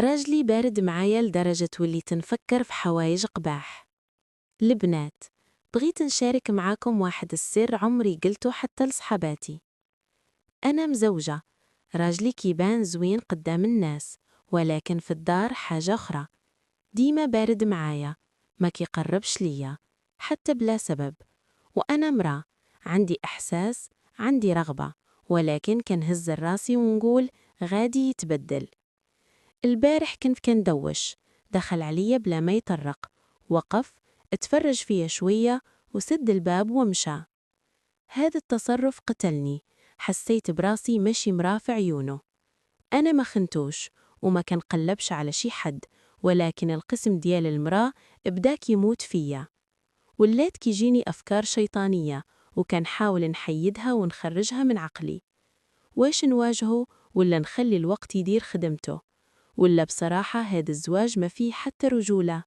راجلي بارد معايا لدرجة وليت نفكر في حوايج قباح. البنات، بغيت نشارك معاكم واحد السر عمري قلته حتى لصحباتي. أنا مزوجة، راجلي كيبان زوين قدام الناس، ولكن في الدار حاجة أخرى. ديما بارد معايا، ما كيقربش ليا حتى بلا سبب. وأنا مرأة، عندي إحساس، عندي رغبة، ولكن كنهز راسي ونقول غادي يتبدل. البارح كنت كندوش، دخل عليا بلا ما يطرق، وقف اتفرج فيا شوية وسد الباب ومشى. هذا التصرف قتلني، حسيت براسي ماشي مرافع عيونه. أنا ما خنتوش وما كنقلبش على شي حد، ولكن القسم ديال المرأة بداك يموت فيا. ولات كيجيني أفكار شيطانية، وكنحاول نحيدها ونخرجها من عقلي. واش نواجهه ولا نخلي الوقت يدير خدمته؟ ولا بصراحة هذا الزواج ما فيه حتى رجولة؟